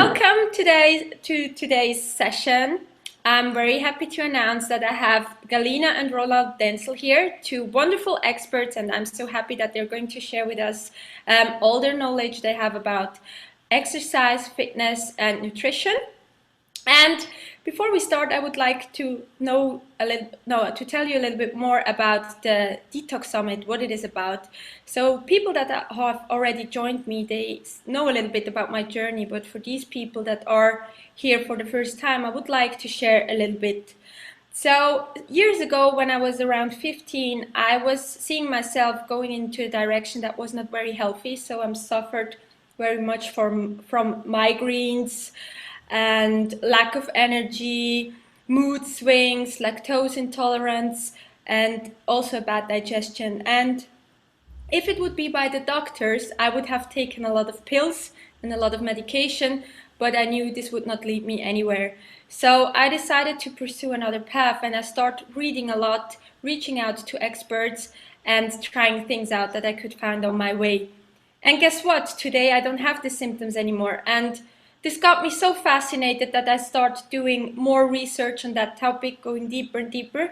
Welcome to today's session. I'm very happy to announce that I have Galina and Roland Denzel here, two wonderful experts, and I'm so happy that they're going to share with us all their knowledge they have about exercise, fitness, and nutrition. And before we start, I would like to tell you a little bit more about the Detox Summit, what it is about. So people that have already joined me, they know a little bit about my journey, but for these people that are here for the first time, I would like to share a little bit. So years ago, when I was around 15, I was seeing myself going into a direction that was not very healthy. So I suffered very much from migraines and lack of energy, mood swings, lactose intolerance, and also bad digestion. And if it would be by the doctors, I would have taken a lot of pills and a lot of medication, but I knew this would not lead me anywhere. So I decided to pursue another path, and I started reading a lot, reaching out to experts and trying things out that I could find on my way. And guess what? Today I don't have the symptoms anymore. And this got me so fascinated that I started doing more research on that topic, going deeper and deeper.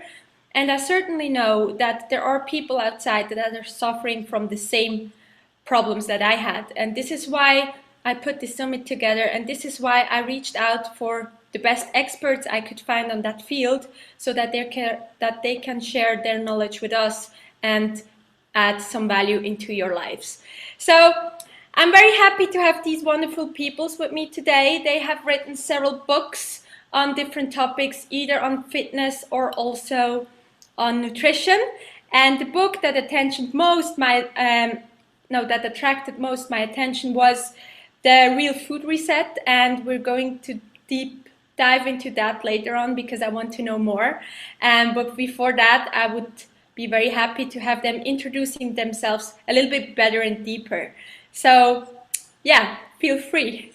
And I certainly know that there are people outside that are suffering from the same problems that I had. And this is why I put this summit together. And this is why I reached out for the best experts I could find on that field, so that they can share their knowledge with us and add some value into your lives. So I'm very happy to have these wonderful peoples with me today. They have written several books on different topics, either on fitness or also on nutrition. And the book that attracted most my attention was The Real Food Reset. And we're going to deep dive into that later on because I want to know more. But before that, I would be very happy to have them introducing themselves a little bit better and deeper. So, yeah, feel free.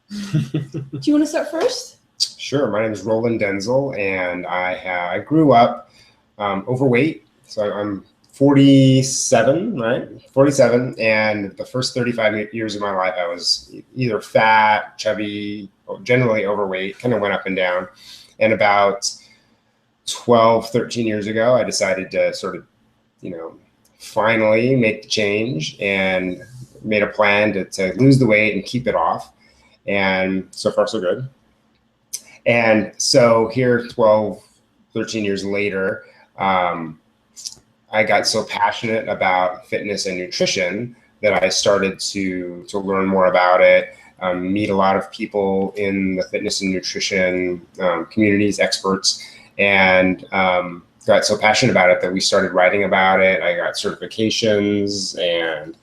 Do you want to start first? Sure. My name is Roland Denzel, and I grew up overweight. So I'm 47, right? 47, and the first 35 years of my life, I was either fat, chubby, generally overweight, kind of went up and down. And about 12, 13 years ago, I decided to sort of, finally make the change and made a plan to lose the weight and keep it off. And so far, so good. And so here, 12, 13 years later, I got so passionate about fitness and nutrition that I started to learn more about it, meet a lot of people in the fitness and nutrition communities, experts, and got so passionate about it that we started writing about it. I got certifications and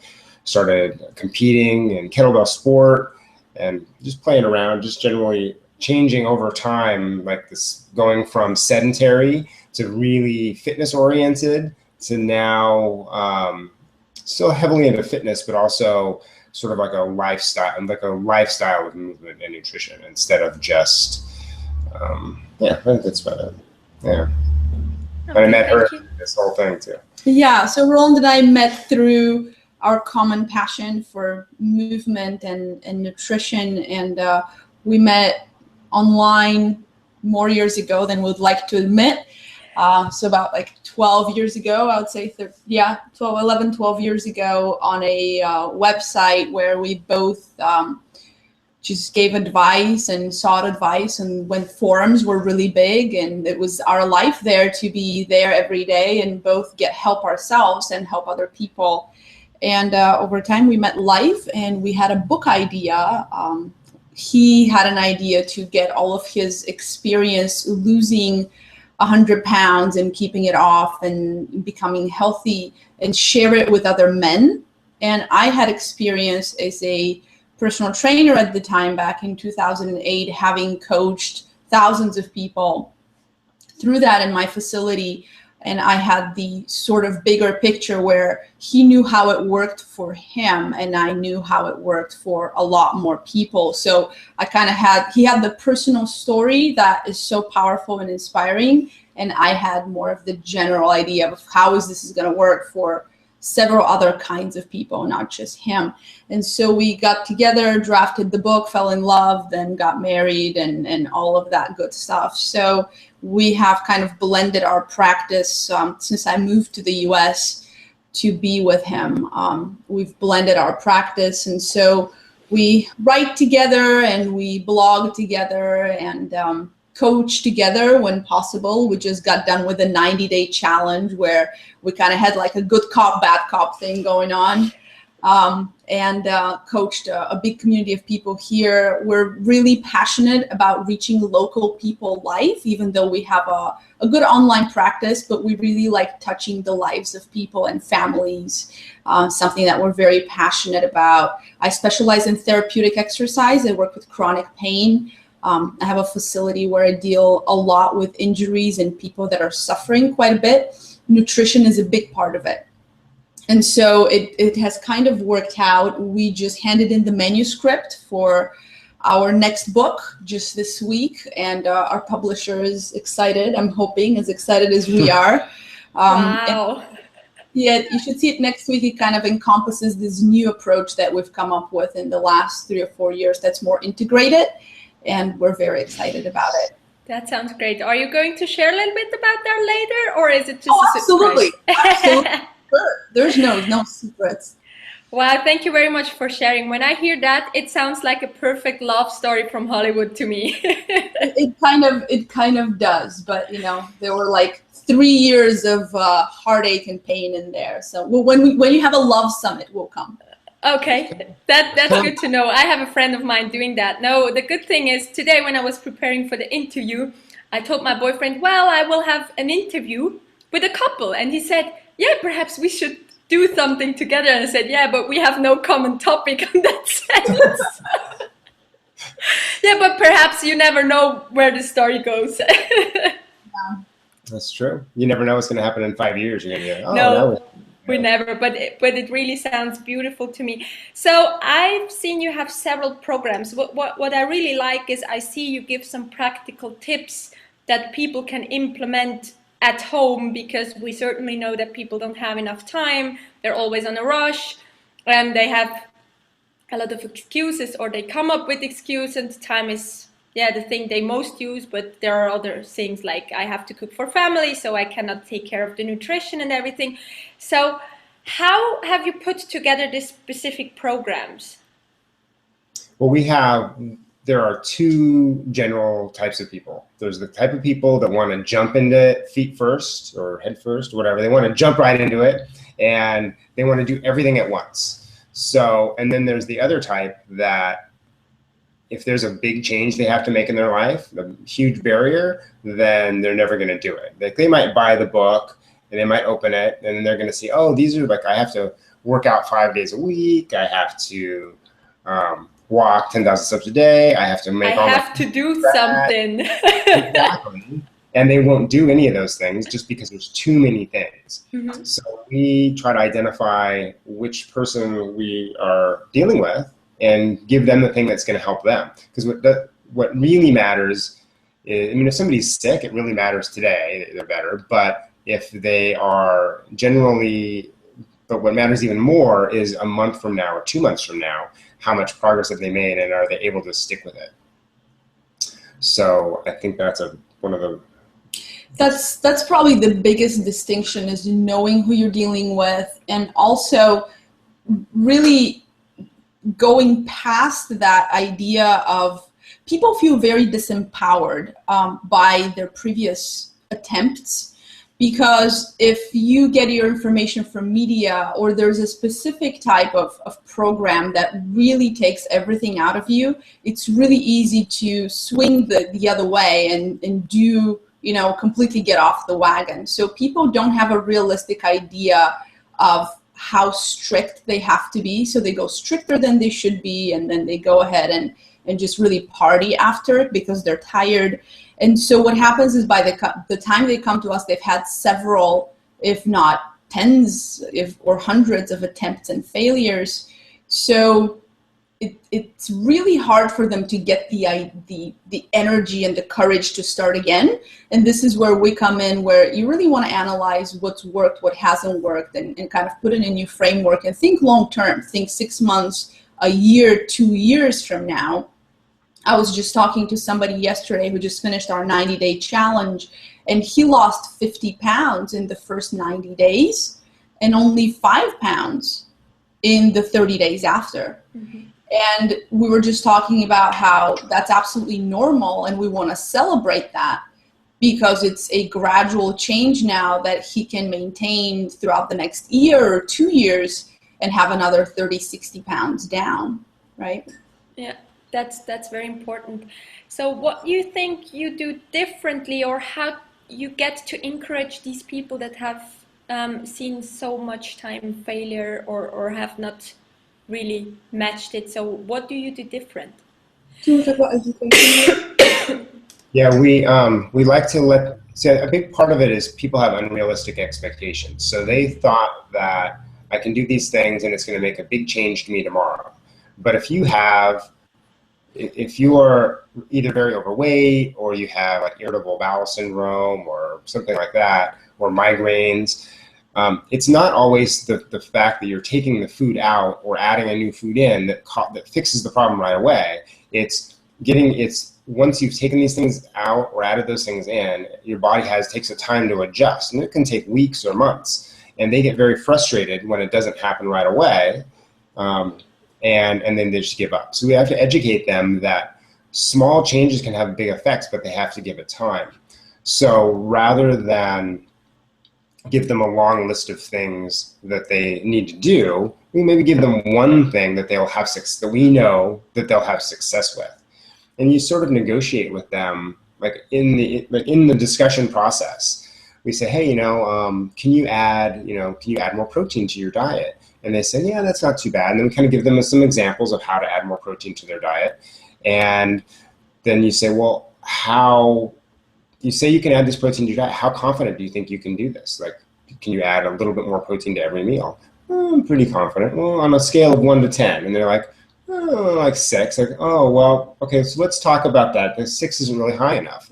started competing in kettlebell sport and just playing around, just generally changing over time, like this, going from sedentary to really fitness oriented to now still heavily into fitness, but also sort of like a lifestyle of movement and nutrition instead of just, I think that's about it. Yeah. And I met her this whole thing too. Yeah, so Roland and I met through our common passion for movement and nutrition, and we met online more years ago than we'd like to admit. So about like 12 years ago, I would say, 12 years ago on a website where we both just gave advice and sought advice, and when forums were really big, and it was our life there to be there every day and both get help ourselves and help other people. And over time we met life, and we had a book idea. He had an idea to get all of his experience losing 100 pounds and keeping it off and becoming healthy and share it with other men. And I had experience as a personal trainer at the time back in 2008, having coached thousands of people through that in my facility. And I had the sort of bigger picture where he knew how it worked for him and I knew how it worked for a lot more people. So I kind of he had the personal story that is so powerful and inspiring. And I had more of the general idea of how is this going to work for several other kinds of people, not just him. And so we got together, drafted the book, fell in love, then got married, and all of that good stuff. So we have kind of blended our practice since I moved to the US to be with him. We've blended our practice, and so we write together and we blog together and coach together when possible. We just got done with a 90-day challenge where we kind of had like a good cop, bad cop thing going on, and coached a big community of people here. We're really passionate about reaching local people life, even though we have a good online practice, but we really like touching the lives of people and families, something that we're very passionate about. I specialize in therapeutic exercise. I work with chronic pain. I have a facility where I deal a lot with injuries and people that are suffering quite a bit. Nutrition is a big part of it. And so it has kind of worked out. We just handed in the manuscript for our next book just this week, and our publisher is excited. I'm hoping as excited as we are. Wow. Yeah, you should see it next week. It kind of encompasses this new approach that we've come up with in the last 3 or 4 years that's more integrated, and we're very excited about it. That sounds great. Are you going to share a little bit about that later, or is it just a absolutely. surprise? Absolutely. Sure. There's no secrets. Wow, thank you very much for sharing. When I hear that, it sounds like a perfect love story from Hollywood to me. it kind of does, but you know, there were like 3 years of heartache and pain in there. So when you have a love summit, we'll come. Okay, that's good to know. I have a friend of mine doing that. No, the good thing is today when I was preparing for the interview, I told my boyfriend, well, I will have an interview with a couple. And he said, yeah, perhaps we should do something together. And I said, yeah, but we have no common topic in that sense. Yeah, but perhaps you never know where the story goes. Yeah. That's true. You never know what's going to happen in 5 years. You're going to go, oh, no. We never, but it really sounds beautiful to me. So I've seen you have several programs. What I really like is I see you give some practical tips that people can implement at home, because we certainly know that people don't have enough time. They're always on a rush, and they have a lot of excuses, or they come up with excuses, and time is the thing they most use. But there are other things like I have to cook for family, so I cannot take care of the nutrition and everything. So how have you put together these specific programs? Well, there are 2 general types of people. There's the type of people that want to jump into it feet first or head first, whatever. They want to jump right into it, and they want to do everything at once. So, and then there's the other type that if there's a big change they have to make in their life, a huge barrier, then they're never going to do it. Like they might buy the book and they might open it, and then they're going to see, oh, these are like, I have to work out 5 days a week. I have to walk 10,000 steps a day. I have to make I have to do something. Exactly. And they won't do any of those things just because there's too many things. Mm-hmm. So we try to identify which person we are dealing with and give them the thing that's going to help them. Because what really matters is, I mean, if somebody's sick, it really matters today, they're better. But if they are but what matters even more is a month from now or 2 months from now, how much progress have they made, and are they able to stick with it? So I think that's one of the... That's probably the biggest distinction, is knowing who you're dealing with, and also really going past that idea of people feel very disempowered by their previous attempts. Because if you get your information from media, or there's a specific type of program that really takes everything out of you, it's really easy to swing the other way and do, completely get off the wagon. So people don't have a realistic idea of how strict they have to be. So they go stricter than they should be, and then they go ahead and just really party after it because they're tired. And so what happens is by the time they come to us, they've had several, if not tens or hundreds of attempts and failures. So it's really hard for them to get the energy and the courage to start again. And this is where we come in, where you really want to analyze what's worked, what hasn't worked, and kind of put in a new framework and think long term, think 6 months, a year, 2 years from now. I was just talking to somebody yesterday who just finished our 90-day challenge, and he lost 50 pounds in the first 90 days and only 5 pounds in the 30 days after. Mm-hmm. And we were just talking about how that's absolutely normal, and we want to celebrate that because it's a gradual change now that he can maintain throughout the next year or 2 years and have another 30, 60 pounds down, right? Yeah, that's very important. So what do you think you do differently, or how you get to encourage these people that have seen so much time failure or have not really matched it? So what do you do different? Can you talk about education? Yeah, we like to so a big part of it is people have unrealistic expectations. So they thought that I can do these things and it's going to make a big change to me tomorrow. But if you are either very overweight, or you have like irritable bowel syndrome or something like that, or migraines, it's not always the fact that you're taking the food out or adding a new food in that fixes the problem right away. It's once you've taken these things out or added those things in, your body takes a time to adjust, and it can take weeks or months. And they get very frustrated when it doesn't happen right away, and then they just give up. So we have to educate them that small changes can have big effects, but they have to give it time. So rather than give them a long list of things that they need to do, we maybe give them one thing that that we know that they'll have success with. And you sort of negotiate with them, like in the discussion process. We say, hey, can you add more protein to your diet? And they say, yeah, that's not too bad. And then we kind of give them some examples of how to add more protein to their diet. And then you say, well, you say you can add this protein to your diet. How confident do you think you can do this? Like, can you add a little bit more protein to every meal? Oh, I'm pretty confident. Well, on a scale of 1 to 10. And they're like, oh, like 6. Like, oh, well, okay, so let's talk about that. The 6 isn't really high enough.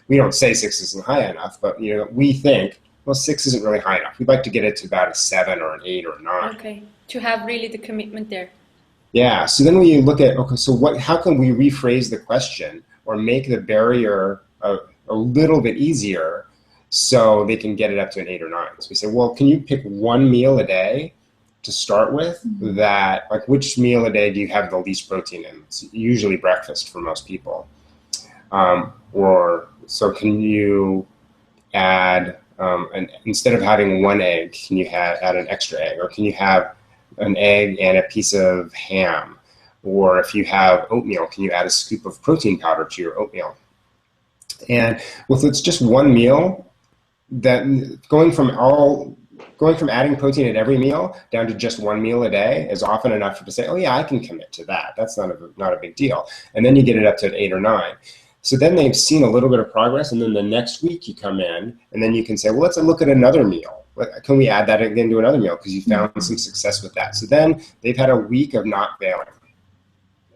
We don't say 6 isn't high enough, but we think, well, 6 isn't really high enough. We'd like to get it to about a 7 or an 8 or a 9. Okay, to have really the commitment there. Yeah, so then we look at, okay, so how can we rephrase the question or make the barrier a little bit easier so they can get it up to an 8 or 9? So we say, well, can you pick one meal a day to start with? Mm-hmm. Which meal a day do you have the least protein in? It's usually breakfast for most people. So can you add, instead of having one egg, can you add an extra egg? Or can you have an egg and a piece of ham? Or if you have oatmeal, can you add a scoop of protein powder to your oatmeal? And with it's just one meal, that going from adding protein at every meal down to just one meal a day is often enough to say, oh yeah, I can commit to that. That's not a big deal. And then you get it up to an 8 or 9. So then they've seen a little bit of progress, and then the next week you come in, and then you can say, well, let's look at another meal. Can we add that again to another meal? Because you found some success with that. So then they've had a week of not failing.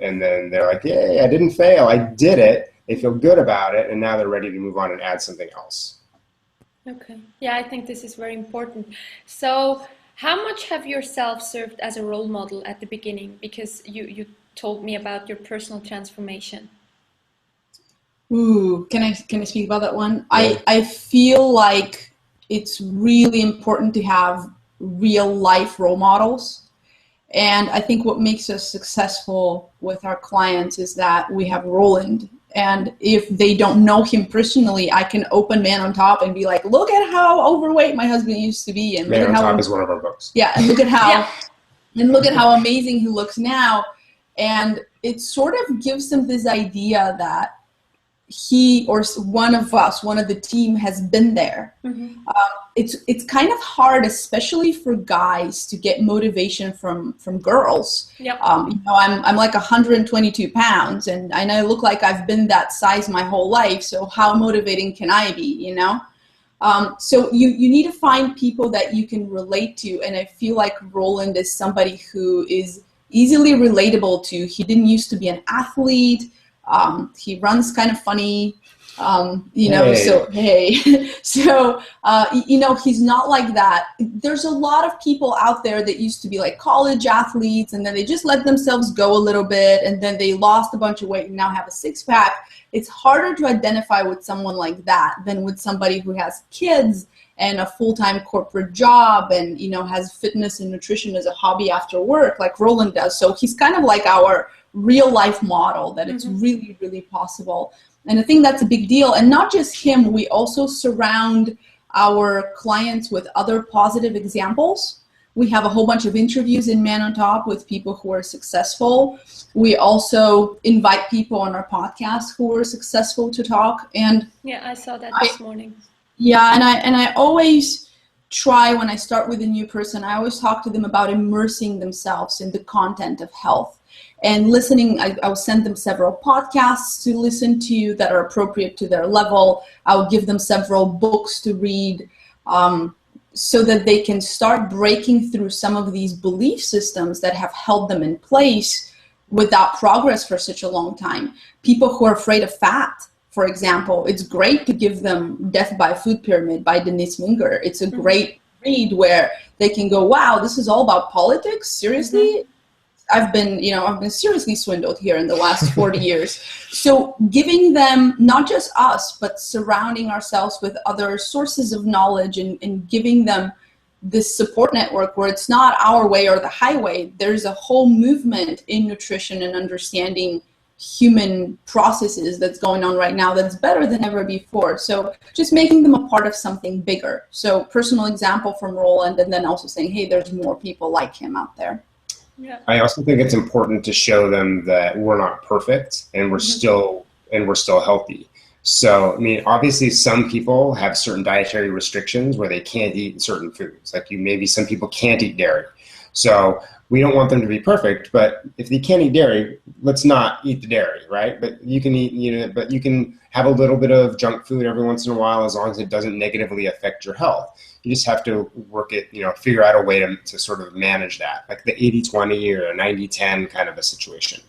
And then they're like, yay, I didn't fail. I did it. They feel good about it, and now they're ready to move on and add something else. Okay. Yeah, I think this is very important. So how much have yourself served as a role model at the beginning? Because you told me about your personal transformation. Ooh, can I speak about that one? Yeah. I feel like it's really important to have real life role models. And I think what makes us successful with our clients is that we have Roland. And if they don't know him personally, I can open Man on Top and be like, look at how overweight my husband used to be. And Man on Top is one of our books. Yeah, and look at how amazing he looks now. And it sort of gives them this idea that he or one of the team has been there. Mm-hmm. It's kind of hard, especially for guys, to get motivation from girls. Yep. I'm like 122 pounds, and I know I look like I've been that size my whole life. So how motivating can I be? So you need to find people that you can relate to, and I feel like Roland is somebody who is easily relatable to. He didn't used to be an athlete. He runs kind of funny. So he's not like that. There's a lot of people out there that used to be like college athletes, and then they just let themselves go a little bit, and then they lost a bunch of weight and now have a six-pack. It's harder to identify with someone like that than with somebody who has kids and a full-time corporate job and, has fitness and nutrition as a hobby after work like Roland does. So he's kind of like our real life model that it's really, really possible. And I think that's a big deal. And not just him, we also surround our clients with other positive examples. We have a whole bunch of interviews in Man on Top with people who are successful. We also invite people on our podcast who are successful to talk. And yeah, I saw that this morning. Yeah, and I always try, when I start with a new person, I always talk to them about immersing themselves in the content of health. And listening, I'll send them several podcasts to listen to that are appropriate to their level. I'll give them several books to read so that they can start breaking through some of these belief systems that have held them in place without progress for such a long time. People who are afraid of fat, for example, it's great to give them Death by Food Pyramid by Denise Munger. It's a great read where they can go, wow, this is all about politics? Seriously? I've been seriously swindled here in the last 40 years. So giving them, not just us, but surrounding ourselves with other sources of knowledge and giving them this support network where it's not our way or the highway. There's a whole movement in nutrition and understanding human processes that's going on right now that's better than ever before. So just making them a part of something bigger. So personal example from Roland, and then also saying, hey, there's more people like him out there. Yeah. I also think it's important to show them that we're not perfect and we're still healthy. So, I mean, obviously some people have certain dietary restrictions where they can't eat certain foods. Like maybe some people can't eat dairy. So we don't want them to be perfect, but if they can't eat dairy, let's not eat the dairy, right? But you can eat, but you can have a little bit of junk food every once in a while as long as it doesn't negatively affect your health. You just have to work it, figure out a way to sort of manage that, like the 80-20 or a 90-10 kind of a situation.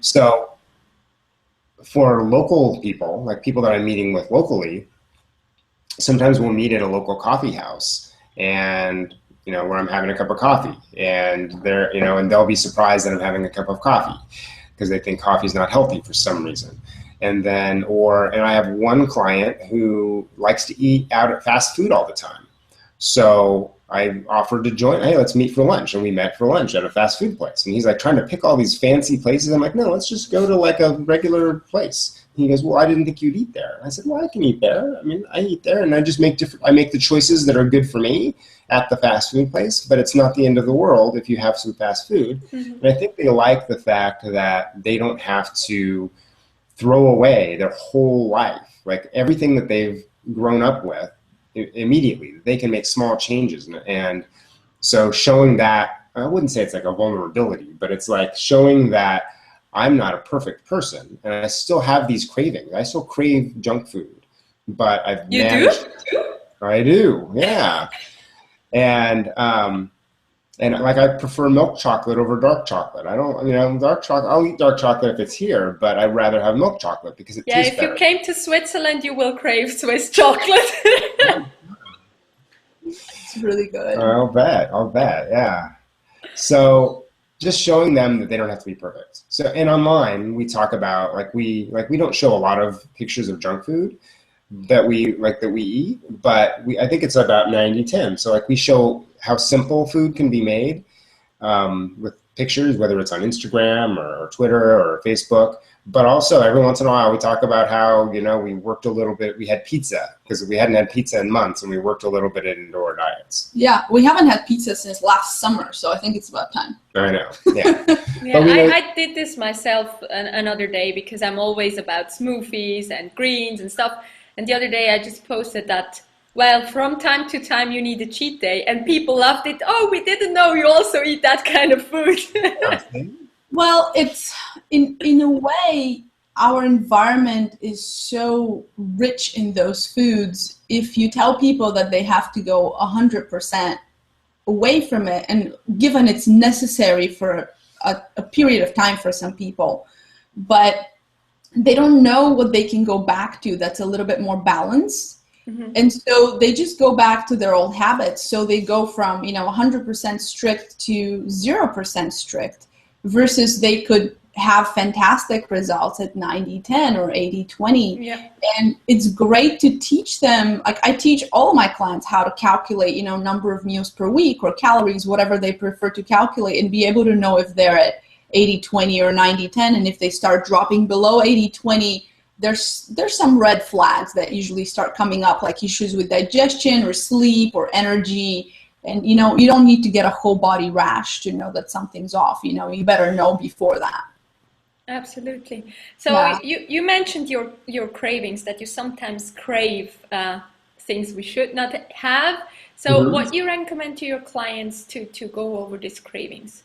So for local people, like people that I'm meeting with locally, sometimes we'll meet at a local coffee house and, where I'm having a cup of coffee and they're, and they'll be surprised that I'm having a cup of coffee because they think coffee is not healthy for some reason. And I have one client who likes to eat out at fast food all the time. So I offered to join, hey, let's meet for lunch. And we met for lunch at a fast food place. And he's like trying to pick all these fancy places. I'm like, no, let's just go to like a regular place. And he goes, well, I didn't think you'd eat there. I said, well, I can eat there. I mean, I eat there and I just make the choices that are good for me at the fast food place, but it's not the end of the world if you have some fast food. And I think they like the fact that they don't have to throw away their whole life, like everything that they've grown up with immediately. They can make small changes. And so showing that, I wouldn't say it's like a vulnerability, but it's like showing that I'm not a perfect person and I still have these cravings. I still crave junk food, but I've managed. You do? I do, yeah. And like I prefer milk chocolate over dark chocolate. I don't, dark chocolate, I'll eat dark chocolate if it's here, but I'd rather have milk chocolate because it tastes better. Yeah, if you came to Switzerland, you will crave Swiss chocolate. It's really good. I'll bet, yeah. So just showing them that they don't have to be perfect. So, and online, we talk about, we don't show a lot of pictures of junk food that we eat, but I think it's about 90-10. So we show how simple food can be made with pictures, whether it's on Instagram or Twitter or Facebook. But also every once in a while we talk about how, we worked a little bit, we had pizza because we hadn't had pizza in months and we worked a little bit in indoor diets. Yeah, we haven't had pizza since last summer, so I think it's about time. I know, yeah. Yeah, I did this myself another day because I'm always about smoothies and greens and stuff. And the other day I just posted that, well, from time to time you need a cheat day, and people loved it. Oh, we didn't know you also eat that kind of food. Well, it's in a way, our environment is so rich in those foods. If you tell people that they have to go 100% away from it, and given it's necessary for a period of time for some people, but they don't know what they can go back to that's a little bit more balanced. Mm-hmm. And so they just go back to their old habits. So they go from, 100% strict to 0% strict, versus they could have fantastic results at 90-10 or 80-20. Yeah. And it's great to teach them. Like, I teach all of my clients how to calculate, number of meals per week or calories, whatever they prefer to calculate, and be able to know if they're at 80-20 or 90-10. And if they start dropping below 80-20, there's some red flags that usually start coming up, like issues with digestion or sleep or energy. And, you don't need to get a whole body rash to know that something's off. You better know before that. Absolutely. So yeah. you mentioned your cravings, that you sometimes crave things we should not have. So mm-hmm. what do you recommend to your clients to go over these cravings?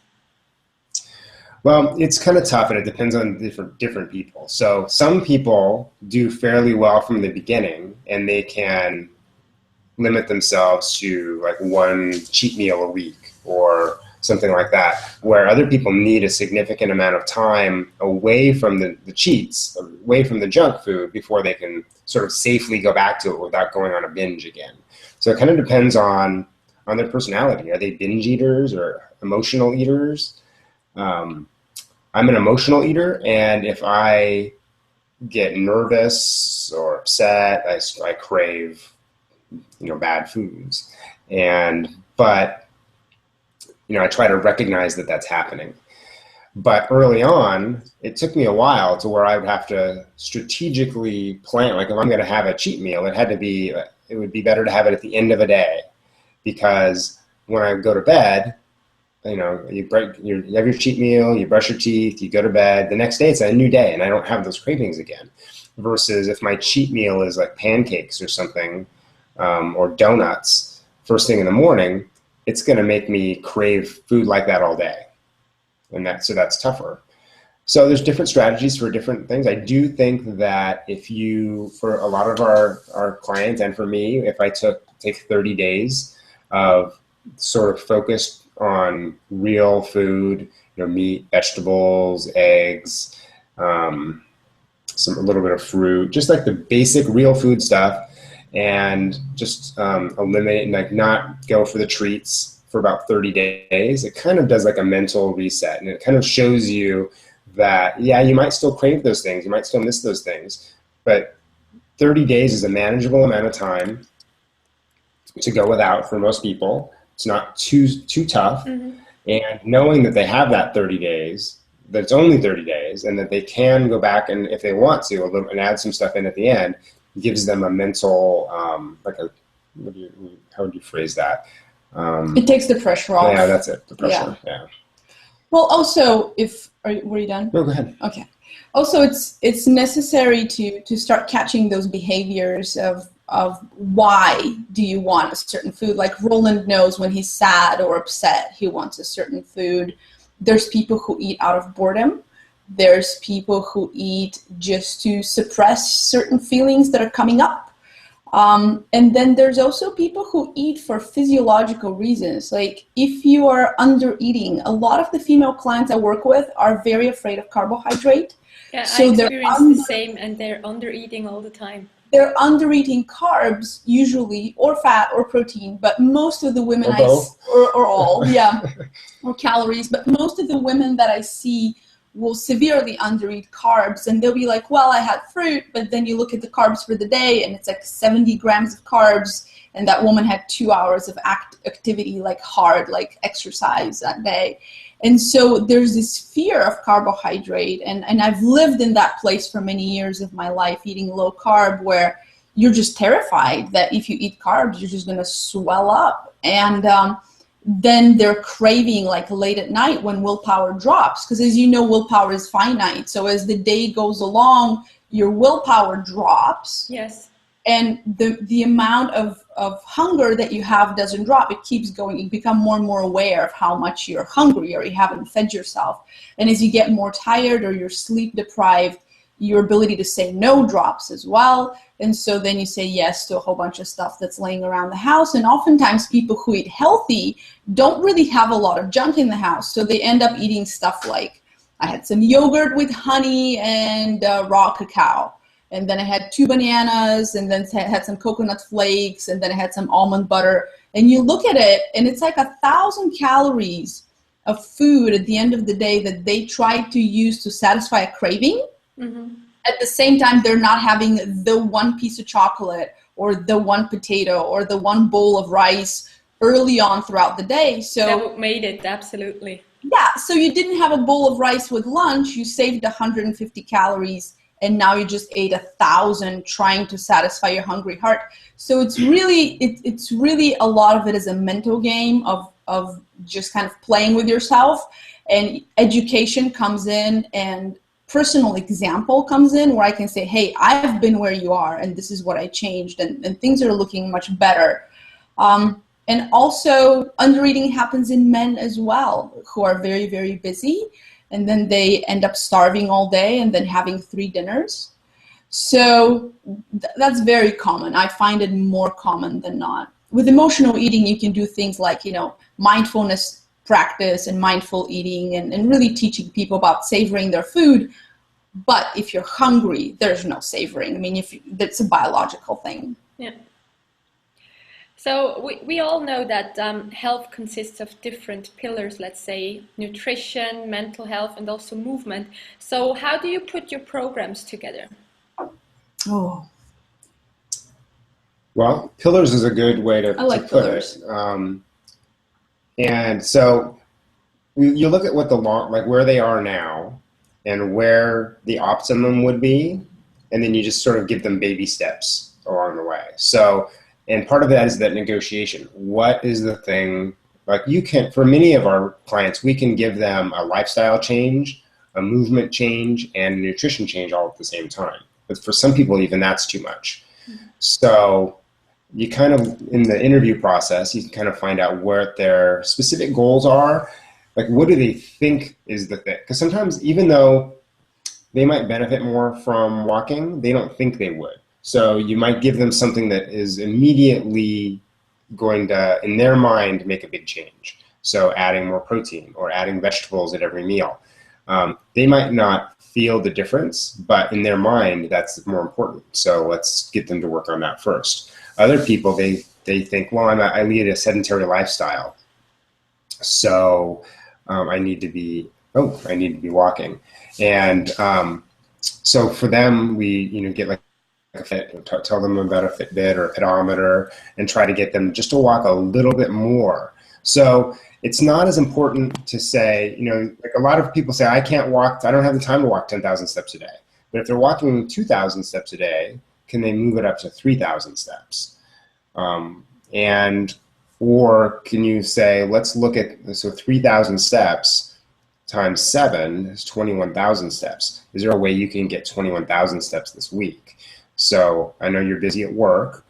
Well, it's kind of tough, and it depends on different people. So some people do fairly well from the beginning, and they can limit themselves to like one cheat meal a week or something like that, where other people need a significant amount of time away from the cheats, away from the junk food, before they can sort of safely go back to it without going on a binge again. So it kind of depends on their personality. Are they binge eaters or emotional eaters? I'm an emotional eater, and if I get nervous or upset, I crave, bad foods. But I try to recognize that that's happening. But early on, it took me a while to where I would have to strategically plan. Like, if I'm going to have a cheat meal, it would be better to have it at the end of a day, because when I go to bed, you have your cheat meal, you brush your teeth, you go to bed. The next day, it's a new day, and I don't have those cravings again. Versus if my cheat meal is like pancakes or something, or donuts first thing in the morning, it's going to make me crave food like that all day. So that's tougher. So there's different strategies for different things. I do think that for a lot of our clients, and for me, if I take 30 days of sort of focused on real food, meat, vegetables, eggs, a little bit of fruit, just like the basic real food stuff, and just eliminate and like not go for the treats for about 30 days. It kind of does like a mental reset, and it kind of shows you that, yeah, you might still crave those things, you might still miss those things, but 30 days is a manageable amount of time to go without for most people. It's not too tough. Mm-hmm. And knowing that they have that 30 days, that it's only 30 days, and that they can go back and, if they want to, and add some stuff in at the end, gives them a mental, how would you phrase that? It takes the pressure off. Yeah, that's it. The pressure. Yeah. Well, also, were you done? No, go ahead. Okay. Also, it's necessary to start catching those behaviors of why do you want a certain food. Like, Roland knows when he's sad or upset, he wants a certain food. There's people who eat out of boredom. There's people who eat just to suppress certain feelings that are coming up. And then there's also people who eat for physiological reasons. Like, if you are under eating, a lot of the female clients I work with are very afraid of carbohydrate. Yeah, so I experience the same, and they're under eating all the time. They're under eating carbs usually, or fat or protein, but most of the women or all, yeah, or calories. But most of the women that I see will severely undereat carbs, and they'll be like, well, I had fruit, but then you look at the carbs for the day and it's like 70 grams of carbs, and that woman had 2 hours of activity, like hard, like exercise that day. And so there's this fear of carbohydrate, and I've lived in that place for many years of my life, eating low carb, where you're just terrified that if you eat carbs, you're just going to swell up. And then they're craving like late at night when willpower drops, because as you know, willpower is finite. So as the day goes along, your willpower drops. Yes. And the amount of hunger that you have doesn't drop. It keeps going. You become more and more aware of how much you're hungry or you haven't fed yourself. And as you get more tired or you're sleep deprived, your ability to say no drops as well. And so then you say yes to a whole bunch of stuff that's laying around the house. And oftentimes people who eat healthy don't really have a lot of junk in the house. So they end up eating stuff like, I had some yogurt with honey and raw cacao. And then I had 2 bananas, and then had some coconut flakes, and then I had some almond butter. And you look at it, and it's like 1,000 calories of food at the end of the day that they try to use to satisfy a craving. Mm-hmm. At the same time, they're not having the one piece of chocolate or the one potato or the one bowl of rice early on throughout the day. So that made it, absolutely. Yeah, so you didn't have a bowl of rice with lunch, you saved 150 calories, and now you just ate 1,000 trying to satisfy your hungry heart. So it's really a lot of it is a mental game of just kind of playing with yourself, and education comes in and personal example comes in where I can say, hey, I've been where you are and this is what I changed, and things are looking much better. And also undereating happens in men as well, who are very, very busy, and then they end up starving all day and then having 3 dinners. So that's very common. I find it more common than not. With emotional eating, you can do things like, mindfulness practice and mindful eating, and really teaching people about savoring their food. But if you're hungry, there's no savoring. I mean, that's a biological thing. Yeah. So we all know that health consists of different pillars, let's say nutrition, mental health, and also movement. So how do you put your programs together? Oh. Well, pillars is a good way to like put pillars. it. And so you look at what where they are now and where the optimum would be, and then you just sort of give them baby steps along the way. So, and part of that is that negotiation. What is the thing, like for many of our clients, we can give them a lifestyle change, a movement change, and a nutrition change all at the same time. But for some people, even that's too much. Mm-hmm. So you kind of, in the interview process, you can kind of find out what their specific goals are. Like, what do they think is the thing? Because sometimes, even though they might benefit more from walking, they don't think they would. So you might give them something that is immediately going to, in their mind, make a big change. So adding more protein or adding vegetables at every meal. They might not feel the difference, but in their mind, that's more important. So let's get them to work on that first. Other people, they think, well, I lead a sedentary lifestyle, so I need to be walking. And so for them, we get like tell them about a Fitbit or a pedometer and try to get them just to walk a little bit more. So it's not as important to say, like a lot of people say, I can't walk, I don't have the time to walk 10,000 steps a day. But if they're walking 2,000 steps a day, can they move it up to 3,000 steps? Or can you say, let's look at, so 3,000 steps times 7 is 21,000 steps. Is there a way you can get 21,000 steps this week? So I know you're busy at work,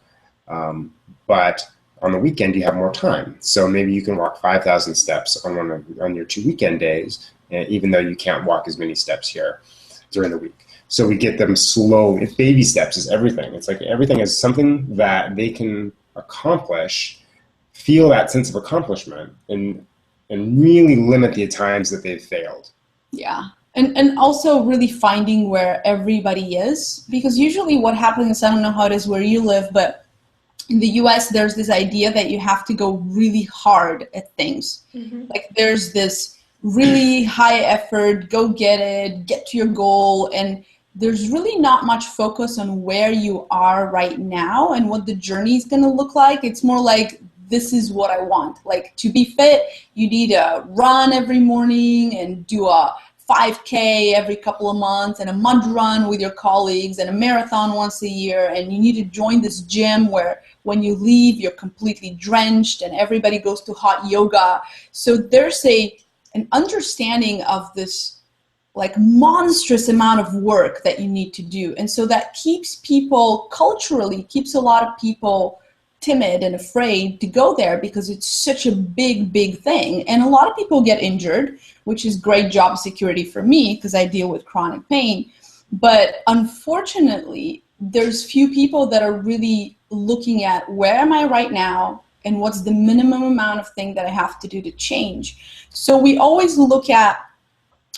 but on the weekend you have more time. So maybe you can walk 5,000 steps on your 2 weekend days, even though you can't walk as many steps here during the week. So we get them slow. If baby steps is everything. It's like everything is something that they can accomplish, feel that sense of accomplishment, and really limit the times that they've failed. Yeah. And also really finding where everybody is, because usually what happens, I don't know how it is where you live, but in the US, there's this idea that you have to go really hard at things. Mm-hmm. Like there's this really high effort, go get it, get to your goal, and there's really not much focus on where you are right now and what the journey is going to look like. It's more like, this is what I want. Like, to be fit, you need to run every morning and do a 5K every couple of months and a mud run with your colleagues and a marathon once a year. And you need to join this gym where when you leave, you're completely drenched and everybody goes to hot yoga. So there's an understanding of this like monstrous amount of work that you need to do. And so that keeps people, culturally, keeps a lot of people timid and afraid to go there because it's such a big, big thing. And a lot of people get injured, which is great job security for me because I deal with chronic pain. But unfortunately, there's few people that are really looking at where am I right now and what's the minimum amount of thing that I have to do to change. So we always look at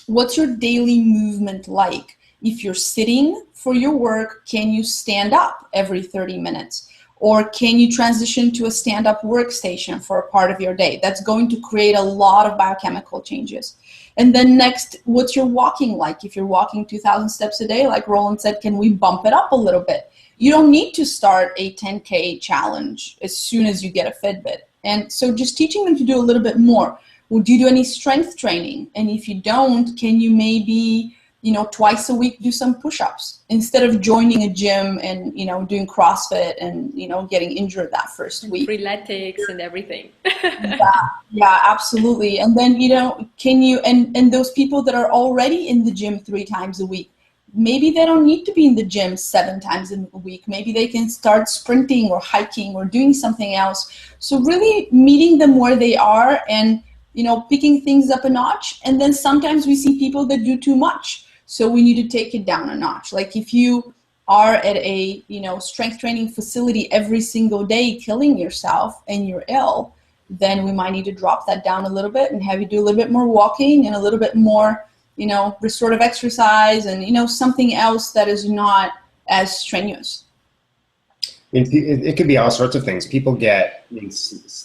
what's your daily movement like. If you're sitting for your work, can you stand up every 30 minutes? Or can you transition to a stand-up workstation for a part of your day? That's going to create a lot of biochemical changes. And then next, what's your walking like? If you're walking 2,000 steps a day, like Roland said, can we bump it up a little bit? You don't need to start a 10K challenge as soon as you get a Fitbit. And so just teaching them to do a little bit more. Would you do any strength training? And if you don't, can you maybe, twice a week do some push-ups instead of joining a gym and, doing CrossFit and, getting injured that first week. Freeletics and everything. Yeah, absolutely. And then, can you, and those people that are already in the gym 3 times a week, maybe they don't need to be in the gym 7 times a week. Maybe they can start sprinting or hiking or doing something else. So really meeting them where they are and, picking things up a notch. And then sometimes we see people that do too much. So we need to take it down a notch. Like if you are at a, strength training facility every single day killing yourself and you're ill, then we might need to drop that down a little bit and have you do a little bit more walking and a little bit more, restorative exercise and, something else that is not as strenuous. It could be all sorts of things. People get,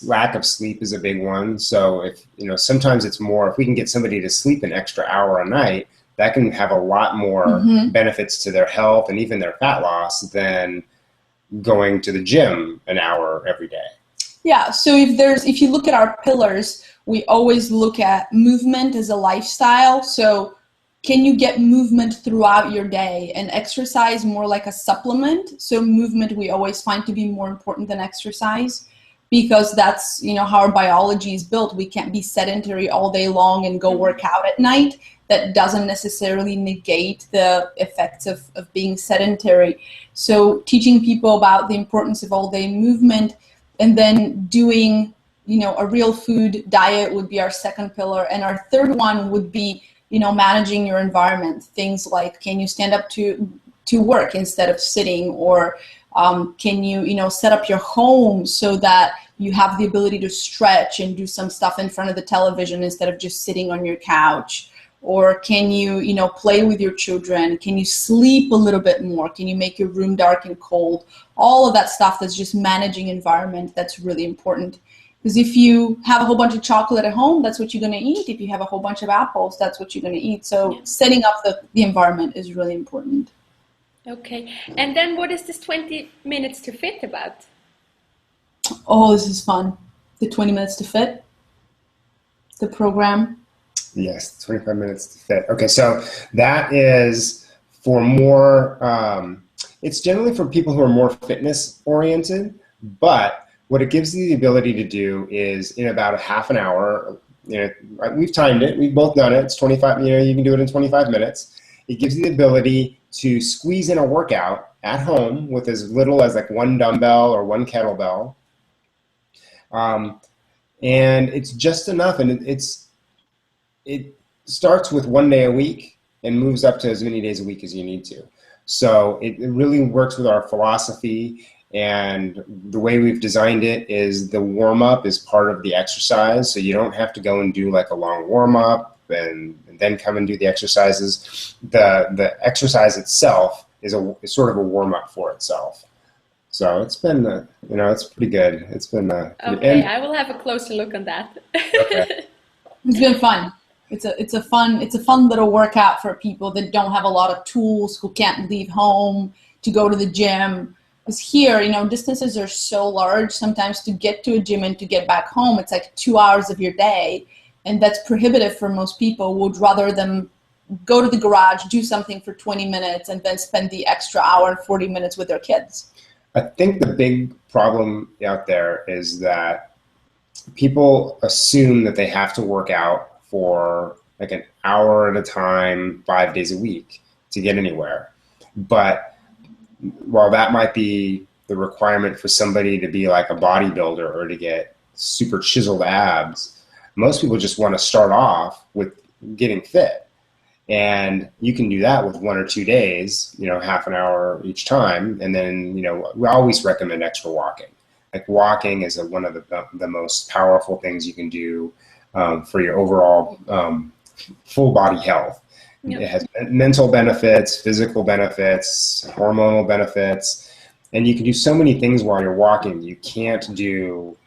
lack of sleep is a big one. So if, sometimes it's more, if we can get somebody to sleep an extra hour a night, that can have a lot more benefits to their health and even their fat loss than going to the gym an hour every day. Yeah, so if you look at our pillars, we always look at movement as a lifestyle. So can you get movement throughout your day and exercise more like a supplement? So movement we always find to be more important than exercise because that's, how our biology is built. We can't be sedentary all day long and go work out at night. That doesn't necessarily negate the effects of being sedentary. So teaching people about the importance of all-day movement and then doing, a real food diet would be our second pillar. And our third one would be, managing your environment. Things like, can you stand up to work instead of sitting? Or can you, set up your home so that you have the ability to stretch and do some stuff in front of the television instead of just sitting on your couch? Or can you, play with your children? Can you sleep a little bit more? Can you make your room dark and cold? All of that stuff that's just managing environment, that's really important. Because if you have a whole bunch of chocolate at home, that's what you're going to eat. If you have a whole bunch of apples, that's what you're going to eat. So setting up the environment is really important. Okay. And then what is this 20 minutes to fit about? Oh, this is fun. The 20 minutes to fit, the program. Yes, 25 minutes to fit. Okay, so that is for more, it's generally for people who are more fitness oriented, but what it gives you the ability to do is in about a half an hour, we've timed it, we've both done it, it's 25, you can do it in 25 minutes. It gives you the ability to squeeze in a workout at home with as little as like 1 dumbbell or 1 kettlebell. And it's just enough, and it starts with 1 day a week and moves up to as many days a week as you need to. So it really works with our philosophy, and the way we've designed it is the warm-up is part of the exercise, so you don't have to go and do like a long warm-up and then come and do the exercises. The exercise itself is sort of a warm-up for itself. So it's been, it's pretty good. It's been okay, I will have a closer look on that. Okay. It's been fun. It's a fun little workout for people that don't have a lot of tools, who can't leave home to go to the gym. Because here, distances are so large. Sometimes to get to a gym and to get back home, it's like 2 hours of your day, and that's prohibitive for most people. Would rather them go to the garage, do something for 20 minutes, and then spend the extra hour and 40 minutes with their kids. I think the big problem out there is that people assume that they have to work out for like an hour at a time, 5 days a week to get anywhere. But while that might be the requirement for somebody to be like a bodybuilder or to get super chiseled abs, most people just want to start off with getting fit. And you can do that with 1 or 2 days, half an hour each time. And then, we always recommend extra walking. Like walking is one of the most powerful things you can do for your overall full body health. Yep. It has mental benefits, physical benefits, hormonal benefits, and you can do so many things while you're walking you can't do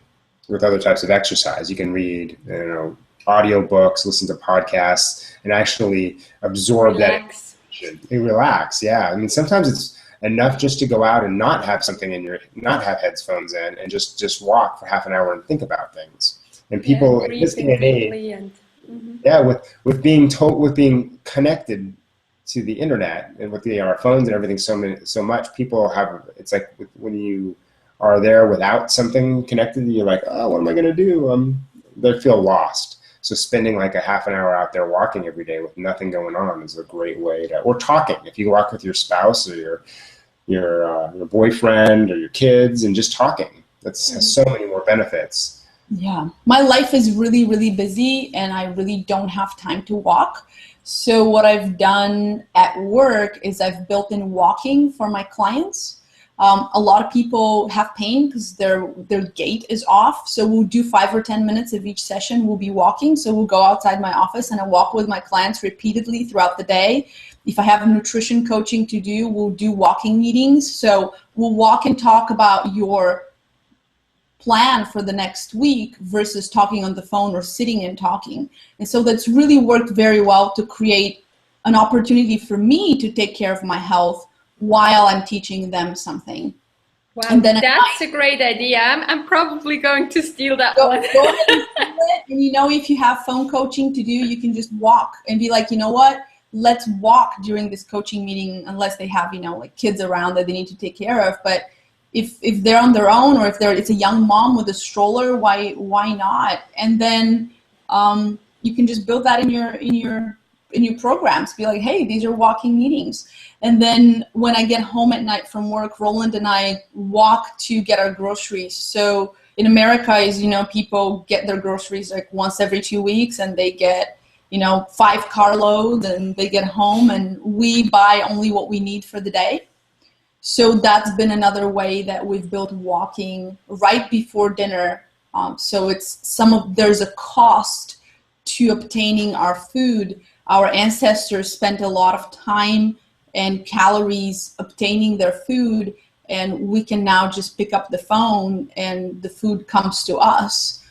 with other types of exercise. You can read, audio books, listen to podcasts, and actually absorb relax. That. Relax, yeah. I mean, sometimes it's enough just to go out and not have not have headphones in, and just walk for half an hour and think about things. And people in this day and age, with being connected to the internet and with our phones and everything so much, people have, it's like when you are there without something connected, you're like, oh, what am I going to do? They feel lost. So spending like a half an hour out there walking every day with nothing going on is a great way to, or talking. If you walk with your spouse or your boyfriend or your kids and just talking, has so many more benefits. Yeah, my life is really, really busy and I really don't have time to walk. So what I've done at work is I've built in walking for my clients. A lot of people have pain because their gait is off. So we'll do 5 or 10 minutes of each session. We'll be walking. So we'll go outside my office and I walk with my clients repeatedly throughout the day. If I have nutrition coaching to do, we'll do walking meetings. So we'll walk and talk about your plan for the next week versus talking on the phone or sitting and talking. And so that's really worked very well to create an opportunity for me to take care of my health while I'm teaching them something. Wow, and then that's a great idea. I'm probably going to steal that one. Go ahead and steal it. And if you have phone coaching to do, you can just walk and be like, you know what? Let's walk during this coaching meeting, unless they have, like kids around that they need to take care of. But if they're on their own, or if it's a young mom with a stroller, why not? And then you can just build that in your programs. Be like, hey, these are walking meetings. And then when I get home at night from work, Roland and I walk to get our groceries. So in America, people get their groceries like once every 2 weeks, and they get 5 carloads, and they get home, and we buy only what we need for the day. So that's been another way that we've built walking right before dinner. So there's a cost to obtaining our food. Our ancestors spent a lot of time and calories obtaining their food, and we can now just pick up the phone and the food comes to us.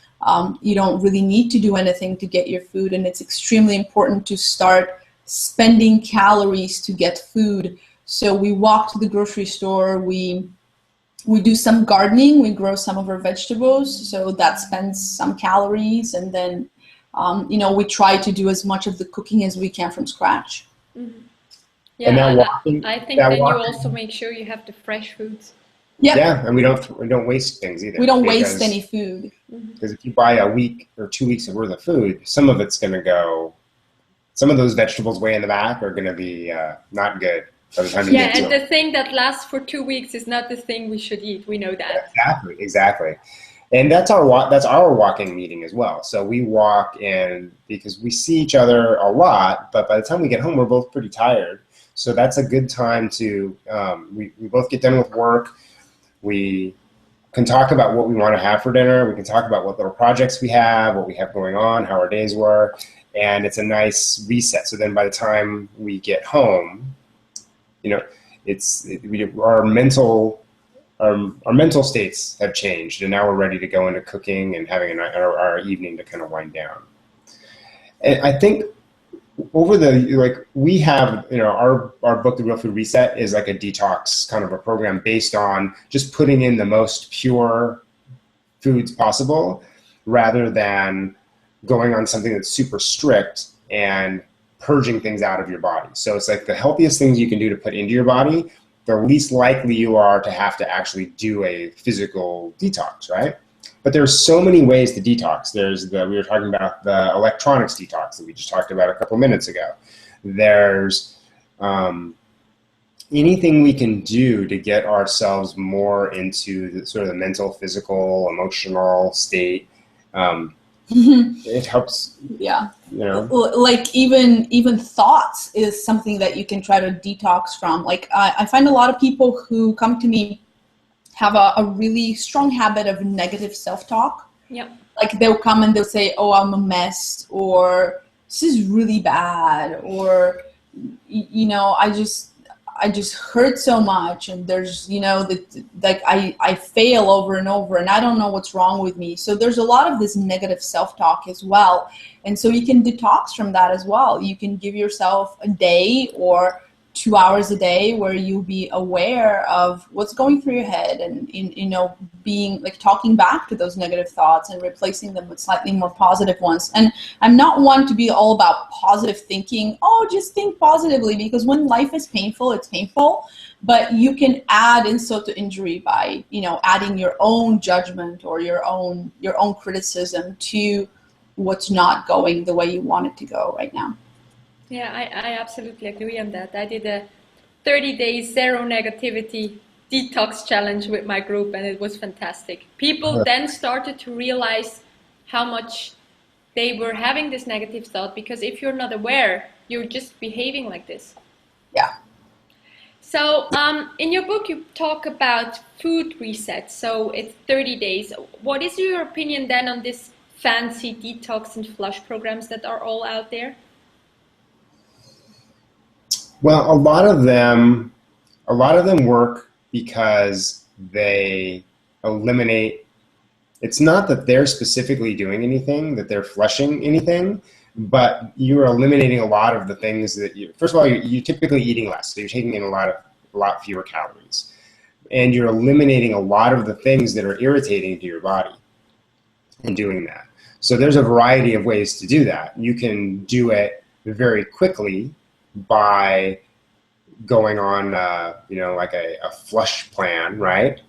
You don't really need to do anything to get your food, and it's extremely important to start spending calories to get food. So we walk to the grocery store, we do some gardening, we grow some of our vegetables, so that spends some calories, and then we try to do as much of the cooking as we can from scratch. Mm-hmm. Yeah, I think then you also make sure you have the fresh foods. Yep. Yeah, and we don't waste things either. We don't waste any food. Because if you buy a week or 2 weeks worth of food, some of it's going to go, some of those vegetables way in the back are going to be not good by the time you get to them. The thing that lasts for 2 weeks is not the thing we should eat. We know that. Exactly. And that's our walking meeting as well. So we walk in because we see each other a lot, but by the time we get home, we're both pretty tired. So that's a good time to, we both get done with work. We can talk about what we want to have for dinner. We can talk about what little projects we have, what we have going on, how our days were, and it's a nice reset. So then by the time we get home, our mental states have changed, and now we're ready to go into cooking and having our evening to kind of wind down. And I think we have, our book, The Real Food Reset, is like a detox kind of a program based on just putting in the most pure foods possible rather than going on something that's super strict and purging things out of your body. So it's like the healthiest things you can do to put into your body, the least likely you are to have to actually do a physical detox, right? But there's so many ways to detox. We were talking about the electronics detox that we just talked about a couple minutes ago. There's anything we can do to get ourselves more into the sort of the mental, physical, emotional state. It helps. Yeah. You know, like even thoughts is something that you can try to detox from. Like I find a lot of people who come to me have a really strong habit of negative self-talk. Yeah. Like they'll come and they'll say, oh, I'm a mess, or this is really bad, or, you know, I just hurt so much, and there's, you know, like I fail over and over, and I don't know what's wrong with me. So there's a lot of this negative self-talk as well. And so you can detox from that as well. You can give yourself a day or 2 hours a day where you'll be aware of what's going through your head, and you know, being like talking back to those negative thoughts and replacing them with slightly more positive ones. And I'm not one to be all about positive thinking. Oh, just think positively, because when life is painful, it's painful. But you can add insult to injury by, you know, adding your own judgment or your own criticism to what's not going the way you want it to go right now. Yeah, I absolutely agree on that. I did a 30-day zero negativity detox challenge with my group, and it was fantastic. People then started to realize how much they were having this negative thought, because if you're not aware, you're just behaving like this. Yeah. So in your book, you talk about food resets. So it's 30 days. What is your opinion then on this fancy detox and flush programs that are all out there? well, a lot of them work because they eliminate. It's not that they're specifically doing anything, that they're flushing anything, but you're eliminating a lot of the things that you. First of all, you're typically eating less, so you're taking in a lot fewer calories, and you're eliminating a lot of the things that are irritating to your body in doing that. So there's a variety of ways to do that. You can do it very quickly by going on, you know, like a flush plan, right?